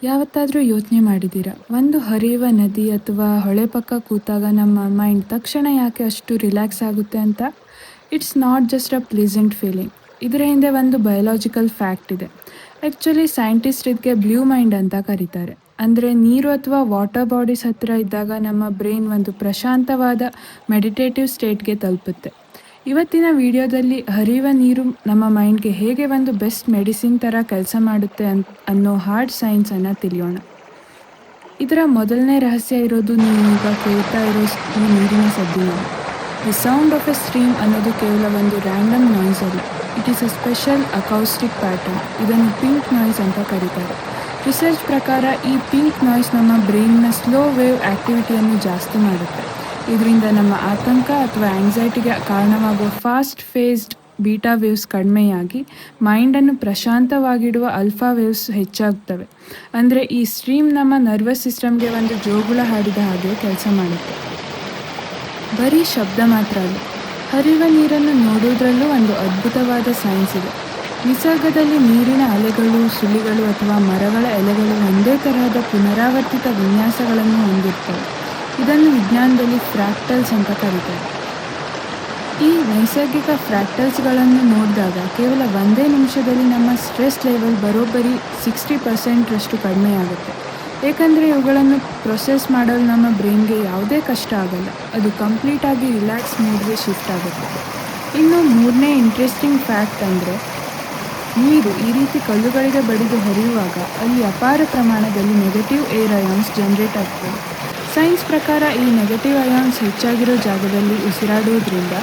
ಯಾವತ್ತಾದರೂ ಯೋಚನೆ ಮಾಡಿದ್ದೀರಾ, ಒಂದು ಹರಿಯುವ ನದಿ ಅಥವಾ ಹೊಳೆ ಪಕ್ಕ ಕೂತಾಗ ನಮ್ಮ ಮೈಂಡ್ ತಕ್ಷಣ ಯಾಕೆ ಅಷ್ಟು ರಿಲ್ಯಾಕ್ಸ್ ಆಗುತ್ತೆ ಅಂತ? It's not just a pleasant feeling. ಇದರ ಹಿಂದೆ ಒಂದು ಬಯೋಲಾಜಿಕಲ್ ಫ್ಯಾಕ್ಟ್ ಇದೆ. ಆ್ಯಕ್ಚುಲಿ ಸೈಂಟಿಸ್ಟ್ ಇದಕ್ಕೆ ಬ್ಲೂ ಮೈಂಡ್ ಅಂತ ಕರೀತಾರೆ. ಅಂದರೆ ನೀರು ಅಥವಾ ವಾಟರ್ ಬಾಡೀಸ್ ಹತ್ತಿರ ಇದ್ದಾಗ ನಮ್ಮ ಬ್ರೈನ್ ಒಂದು ಪ್ರಶಾಂತವಾದ ಮೆಡಿಟೇಟಿವ್ ಸ್ಟೇಟ್ಗೆ ತಲುಪುತ್ತೆ. ಇವತ್ತಿನ ವಿಡಿಯೋದಲ್ಲಿ ಹರಿಯುವ ನೀರು ನಮ್ಮ ಮೈಂಡ್ಗೆ ಹೇಗೆ ಒಂದು ಬೆಸ್ಟ್ ಮೆಡಿಸಿನ್ ಥರ ಕೆಲಸ ಮಾಡುತ್ತೆ ಅನ್ನೋ ಹಾರ್ಡ್ ಸೈನ್ಸನ್ನು ತಿಳಿಯೋಣ. ಇದರ ಮೊದಲನೇ ರಹಸ್ಯ ಇರೋದು ನೀವು ಈಗ ಕೇಳ್ತಾ ಇರೋ ಈ ನೀರಿನ ಸದ್ದಿನಲ್ಲಿ. The sound of a stream ಅನ್ನೋದು ಕೇವಲ ಒಂದು ರ್ಯಾಂಡಮ್ ನಾಯ್ಸ್ ಅಲ್ಲ. It is a special acoustic pattern. ಇದನ್ನು ಪಿಂಕ್ ನಾಯ್ಸ್ ಅಂತ ಕರೀತಾರೆ. ರಿಸರ್ಚ್ ಪ್ರಕಾರ ಈ ಪಿಂಕ್ ನಾಯ್ಸ್ ನಮ್ಮ ಬ್ರೈನ್ನ ಸ್ಲೋ ವೇವ್ ಆ್ಯಕ್ಟಿವಿಟಿಯನ್ನು ಜಾಸ್ತಿ ಮಾಡುತ್ತೆ. ಇದರಿಂದ ನಮ್ಮ ಆತಂಕ ಅಥವಾ ಆಂಗ್ಸೈಟಿಗೆ ಕಾರಣವಾಗುವ ಫಾಸ್ಟ್ ಫೇಸ್ಡ್ ಬೀಟಾ ವೇವ್ಸ್ ಕಡಿಮೆಯಾಗಿ ಮೈಂಡನ್ನು ಪ್ರಶಾಂತವಾಗಿಡುವ ಅಲ್ಫಾ ವೇವ್ಸ್ ಹೆಚ್ಚಾಗ್ತವೆ. ಅಂದರೆ ಈ ಸ್ಟ್ರೀಮ್ ನಮ್ಮ ನರ್ವಸ್ ಸಿಸ್ಟಮ್ಗೆ ಒಂದು ಜೋಗುಳ ಹಾಡಿದ ಹಾಗೆ ಕೆಲಸ ಮಾಡುತ್ತೆ. ಬರೀ ಶಬ್ದ ಮಾತ್ರ ಅಲ್ಲ, ಹರಿಯುವ ನೀರನ್ನು ನೋಡುವುದರಲ್ಲೂ ಒಂದು ಅದ್ಭುತವಾದ ಸೈನ್ಸ್ ಇದೆ. ನಿಸರ್ಗದಲ್ಲಿ ನೀರಿನ ಅಲೆಗಳು, ಸುಳಿಗಳು ಅಥವಾ ಮರಗಳ ಎಲೆಗಳು ಒಂದೇ ತರಹದ ಪುನರಾವರ್ತಿತ ವಿನ್ಯಾಸಗಳನ್ನು ಹೊಂದಿರ್ತವೆ. ಇದನ್ನು ವಿಜ್ಞಾನದಲ್ಲಿ ಫ್ರ್ಯಾಕ್ಟಲ್ಸ್ ಅಂತ ಕರೀತಾರೆ. ಈ ನೈಸರ್ಗಿಕ ಫ್ರ್ಯಾಕ್ಟಲ್ಸ್ಗಳನ್ನು ನೋಡಿದಾಗ ಕೇವಲ ಒಂದೇ ನಿಮಿಷದಲ್ಲಿ ನಮ್ಮ ಸ್ಟ್ರೆಸ್ ಲೆವೆಲ್ ಬರೋಬ್ಬರಿ 60% ಕಡಿಮೆಯಾಗುತ್ತೆ. ಏಕೆಂದರೆ ಇವುಗಳನ್ನು ಪ್ರೊಸೆಸ್ ಮಾಡಲು ನಮ್ಮ ಬ್ರೈನ್ಗೆ ಯಾವುದೇ ಕಷ್ಟ ಆಗಲ್ಲ. ಅದು ಕಂಪ್ಲೀಟಾಗಿ ರಿಲ್ಯಾಕ್ಸ್ ಮೂಡ್ಗೆ ಶಿಫ್ಟ್ ಆಗುತ್ತೆ. ಇನ್ನು ಮೂರನೇ ಇಂಟ್ರೆಸ್ಟಿಂಗ್ ಫ್ಯಾಕ್ಟ್ ಅಂದರೆ, ನೀರು ಈ ರೀತಿ ಕಲ್ಲುಗಳಿಗೆ ಬಡಿದು ಹರಿಯುವಾಗ ಅಲ್ಲಿ ಅಪಾರ ಪ್ರಮಾಣದಲ್ಲಿ ನೆಗೆಟಿವ್ ಏರ್ ಅಯಾನ್ಸ್ ಜನರೇಟ್ ಆಗ್ತವೆ. ಸೈನ್ಸ್ ಪ್ರಕಾರ ಈ ನೆಗೆಟಿವ್ ಅಯಾನ್ಸ್ ಹೆಚ್ಚಾಗಿರೋ ಜಾಗದಲ್ಲಿ ಉಸಿರಾಡೋದ್ರಿಂದ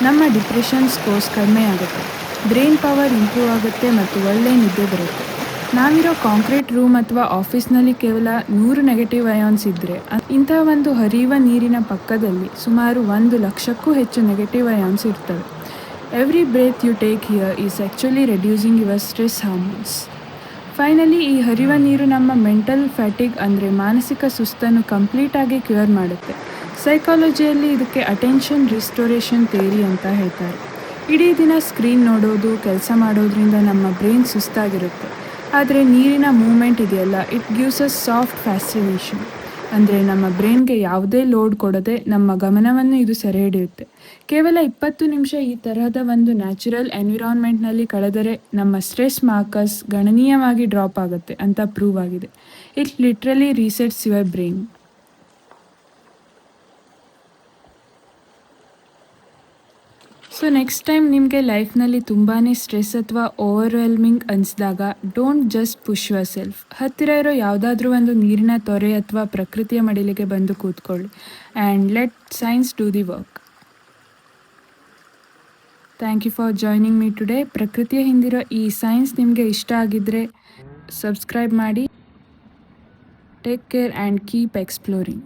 ನಮ್ಮ ಡಿಪ್ರೆಷನ್ ಸ್ಕೋರ್ಸ್ ಕಡಿಮೆ ಆಗುತ್ತೆ, ಬ್ರೈನ್ ಪವರ್ ಇಂಪ್ರೂವ್ ಆಗುತ್ತೆ ಮತ್ತು ಒಳ್ಳೆ ನಿದ್ದೆ ಬರುತ್ತೆ. ನಾವಿರೋ ಕಾಂಕ್ರೀಟ್ ರೂಮ್ ಅಥವಾ ಆಫೀಸ್ನಲ್ಲಿ ಕೇವಲ 100 ನೆಗೆಟಿವ್ ಅಯಾನ್ಸ್ ಇದ್ದರೆ, ಇಂಥ ಒಂದು ಹರಿಯುವ ನೀರಿನ ಪಕ್ಕದಲ್ಲಿ ಸುಮಾರು 1,00,000ಕ್ಕೂ ಹೆಚ್ಚು ನೆಗೆಟಿವ್ ಅಯಾನ್ಸ್ ಇರ್ತವೆ. Every breath you take here is actually reducing your stress hormones. Finally, ಈ ಹರಿಯುವ ನೀರು ನಮ್ಮ ಮೆಂಟಲ್ ಫ್ಯಾಟಿಗ್ ಅಂದರೆ ಮಾನಸಿಕ ಸುಸ್ತನ್ನು ಕಂಪ್ಲೀಟಾಗಿ ಕ್ಯೂರ್ ಮಾಡುತ್ತೆ. ಸೈಕಾಲಜಿಯಲ್ಲಿ ಇದಕ್ಕೆ ಅಟೆನ್ಷನ್ ರಿಸ್ಟೋರೇಷನ್ ಥಿಯರಿ ಅಂತ ಹೇಳ್ತಾರೆ. ಇಡೀ ದಿನ ಸ್ಕ್ರೀನ್ ನೋಡೋದು, ಕೆಲಸ ಮಾಡೋದ್ರಿಂದ ನಮ್ಮ ಬ್ರೈನ್ ಸುಸ್ತಾಗಿರುತ್ತೆ. ಆದರೆ ನೀರಿನ ಮೂಮೆಂಟ್ ಇದೆಯಲ್ಲ, it gives a soft fascination. ಅಂದರೆ ನಮ್ಮ ಬ್ರೈನ್ಗೆ ಯಾವುದೇ ಲೋಡ್ ಕೊಡದೆ ನಮ್ಮ ಗಮನವನ್ನು ಇದು ಸೆರೆ ಹಿಡಿಯುತ್ತೆ. ಕೇವಲ 20 ನಿಮಿಷ ಈ ತರಹದ ಒಂದು ನ್ಯಾಚುರಲ್ ಎನ್ವಿರಾನ್ಮೆಂಟ್ನಲ್ಲಿ ಕಳೆದರೆ ನಮ್ಮ ಸ್ಟ್ರೆಸ್ ಮಾರ್ಕರ್ಸ್ ಗಣನೀಯವಾಗಿ ಡ್ರಾಪ್ ಆಗುತ್ತೆ ಅಂತ ಪ್ರೂವ್ ಆಗಿದೆ. It literally resets your brain. So next time ನಿಮಗೆ ಲೈಫ್ನಲ್ಲಿ ತುಂಬಾ ಸ್ಟ್ರೆಸ್ ಅಥವಾ ಓವರ್ವೆಲ್ಮಿಂಗ್ ಅನಿಸಿದಾಗ, don't just push yourself. ಹತ್ತಿರ ಇರೋ ಯಾವುದಾದ್ರೂ ಒಂದು ನೀರಿನ ತೊರೆ ಅಥವಾ ಪ್ರಕೃತಿಯ ಮಡಿಲಿಗೆ ಬಂದು ಕೂತ್ಕೊಳ್ಳಿ and let science do the work. Thank you for joining me today. ಪ್ರಕೃತಿಯ ಹಿಂದಿರೋ ಈ ಸೈನ್ಸ್ ನಿಮಗೆ ಇಷ್ಟ ಆಗಿದ್ದರೆ ಸಬ್ಸ್ಕ್ರೈಬ್ ಮಾಡಿ. Take care and keep exploring.